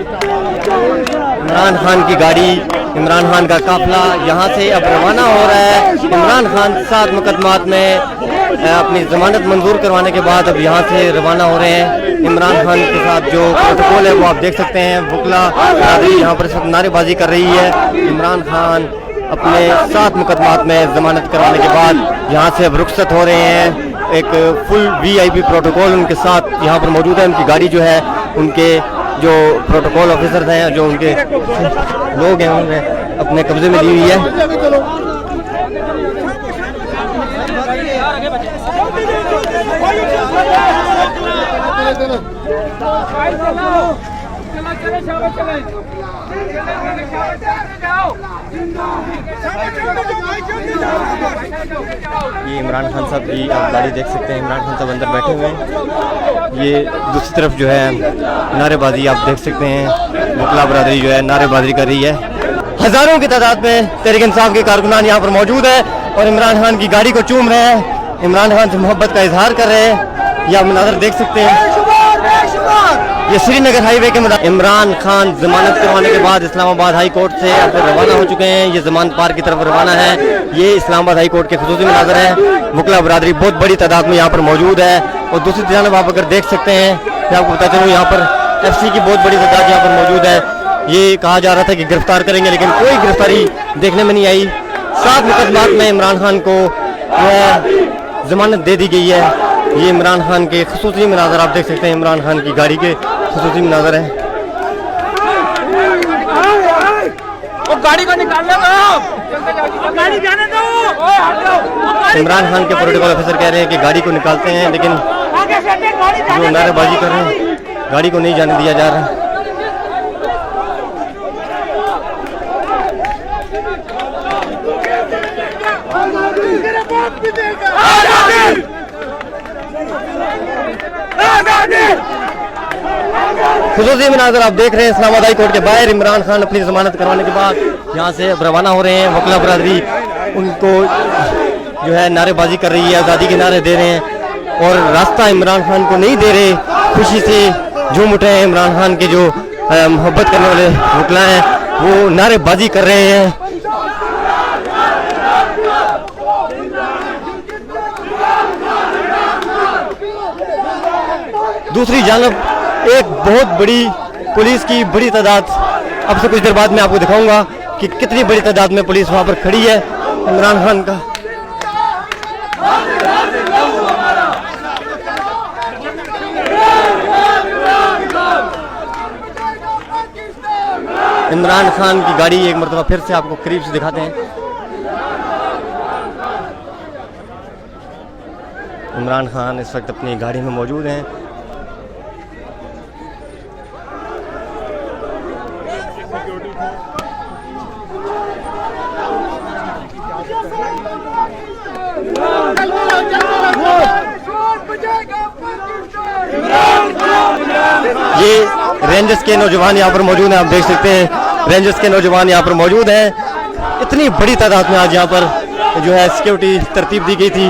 इमरान खान की गाड़ी, इमरान खान का काफिला यहाँ से अब रवाना हो रहा है। इमरान खान 7 मुकदमात में अपनी जमानत मंजूर करवाने के बाद अब यहाँ से रवाना हो रहे हैं। इमरान खान के साथ जो प्रोटोकॉल है वो आप देख सकते हैं। वकला बरादरी यहाँ पर इस वक्त नारेबाजी कर रही है। इमरान खान अपने 7 मुकदमात में जमानत करवाने के बाद यहाँ से अब रुखसत हो रहे हैं। एक फुल VIP प्रोटोकॉल उनके साथ यहाँ पर मौजूद है। उनकी गाड़ी जो है, उनके जो प्रोटोकॉल ऑफिसर्स हैं, जो उनके लोग हैं, उन्होंने अपने कब्जे में ली हुई है। ये इमरान खान साहब की आप गाड़ी देख सकते हैं। इमरान खान साहब अंदर बैठे हुए हैं। ये दूसरी तरफ जो है नारेबाजी आप देख सकते हैं। वकला बरादरी जो है नारेबाजी कर रही है। हजारों की तादाद में तहरीक इंसाफ के कारकुनान यहाँ पर मौजूद है और इमरान खान की गाड़ी को चूम रहे हैं। इमरान खान से मोहब्बत का इजहार कर रहे हैं। ये आप मनाज़र देख सकते हैं। ये श्रीनगर हाईवे के इमरान खान जमानत करवाने के बाद इस्लामाबाद हाई कोर्ट से रवाना हो चुके हैं। ये जमानत पार की तरफ रवाना है। ये इस्लामाबाद हाई कोर्ट के खुसूसी मनाज़र है। वकला बरादरी बहुत बड़ी तादाद में यहाँ पर मौजूद है और दूसरी जानब आप अगर देख सकते हैं, मैं आपको बताता हूँ, यहाँ पर FC की बहुत बड़ी तादाद यहाँ पर मौजूद है। ये कहा जा रहा था कि गिरफ्तार करेंगे, लेकिन कोई गिरफ्तारी देखने में नहीं आई। 7 मुकदमात में इमरान खान को जमानत दे दी गई है। ये इमरान खान के खुसूसी मनाज़र आप देख सकते हैं। इमरान खान की गाड़ी के खुसूसी मनाज़र है। गाड़ी को निकालने दो, गाड़ी जाने दो। इमरान खान के प्रोटोकॉल ऑफिसर कह रहे हैं कि गाड़ी को निकालते हैं, लेकिन जो नारेबाजी कर रहे हैं, गाड़ी को नहीं जाने दिया जा रहा है। खुसूसी मनाज़र आप देख रहे हैं इस्लामाबाद हाई कोर्ट के बाहर। इमरान खान अपनी जमानत करवाने के बाद यहाँ से अब रवाना हो रहे हैं। वकला बरादरी उनको जो है नारेबाजी कर रही है, आज़ादी के नारे दे रहे हैं और रास्ता इमरान खान को नहीं दे रहे। खुशी से झूम उठे हैं। इमरान खान के जो मोहब्बत करने वाले वकला हैं वो नारेबाजी कर रहे हैं। दूसरी जानब एक बहुत बड़ी पुलिस की बड़ी तादाद, अब से कुछ देर बाद मैं आपको दिखाऊंगा कि कितनी बड़ी तादाद में पुलिस वहां पर खड़ी है। इमरान खान का इमरान खान की गाड़ी एक मरतबा फिर से आपको करीब से दिखाते हैं। इमरान खान इस वक्त अपनी गाड़ी में मौजूद हैं। ये रेंजर्स के नौजवान यहाँ पर मौजूद हैं। आप देख सकते हैं रेंजर्स के नौजवान यहाँ पर मौजूद हैं। इतनी बड़ी तादाद में आज यहाँ पर जो है सिक्योरिटी तरतीब दी गई थी।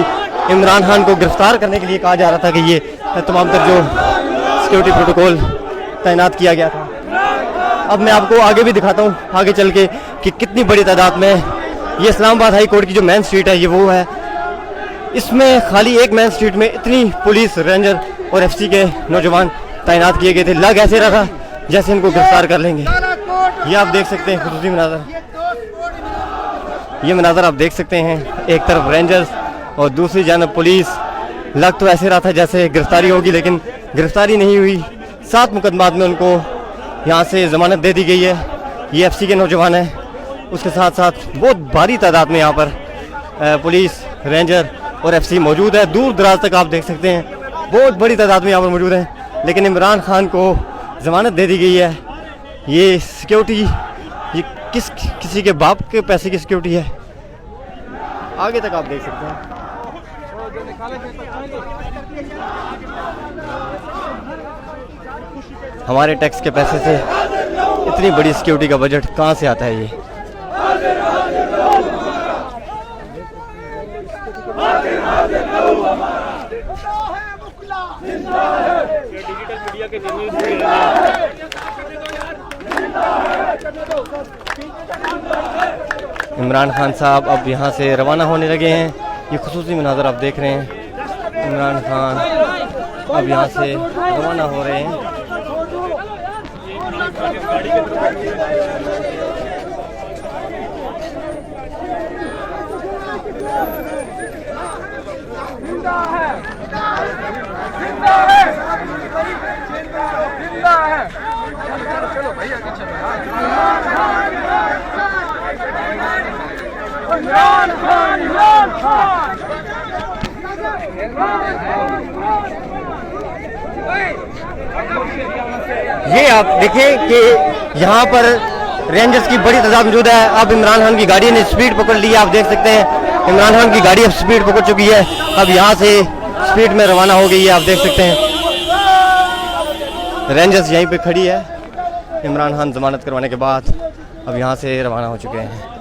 इमरान खान को गिरफ्तार करने के लिए कहा जा रहा था कि ये तमाम तर जो सिक्योरिटी प्रोटोकॉल तैनात किया गया था। अब मैं आपको आगे भी दिखाता हूँ, आगे चल के, कि कितनी बड़ी तादाद में ये इस्लामाबाद हाई कोर्ट की जो मेन स्ट्रीट है ये वो है। इसमें खाली एक मेन स्ट्रीट में इतनी पुलिस, रेंजर और FC के नौजवान तैनात किए गए थे। लग ऐसे रहा था जैसे इनको गिरफ्तार कर लेंगे। ये आप देख सकते हैं खुसूसी मनाज़र। ये मनाज़र आप देख सकते हैं, एक तरफ रेंजर्स और दूसरी जानब पुलिस। लग तो ऐसे रहा था जैसे गिरफ्तारी होगी, लेकिन गिरफ्तारी नहीं हुई। 7 मुकदमात में उनको यहाँ से ज़मानत दे दी गई है। ये FC के नौजवान हैं। उसके साथ साथ बहुत भारी तादाद में यहाँ पर पुलिस, रेंजर और FC मौजूद है। दूर दराज तक आप देख सकते हैं बहुत बड़ी तादाद में यहाँ पर मौजूद हैं। लेकिन इमरान खान को ज़मानत दे दी गई है। ये सिक्योरिटी ये किसी के बाप के पैसे की सिक्योरिटी है। आगे तक आप देख सकते हैं। हमारे टैक्स के पैसे से इतनी बड़ी सिक्योरिटी का बजट कहाँ से आता है? ये डिजिटल मीडिया के इमरान खान साहब अब यहाँ से रवाना होने लगे हैं। ये खुसूसी मनाज़र आप देख रहे हैं। इमरान खान अब यहाँ से रवाना हो रहे हैं। ये आप देखें कि यहाँ पर रेंजर्स की बड़ी तादाद मौजूद है। अब इमरान खान की गाड़ी ने स्पीड पकड़ ली है। आप देख सकते हैं इमरान खान की गाड़ी अब स्पीड पकड़ चुकी है। अब यहाँ से स्पीड में रवाना हो गई है। आप देख सकते हैं रेंजर्स यहीं पे खड़ी है। इमरान खान जमानत करवाने के बाद अब यहाँ से रवाना हो चुके हैं।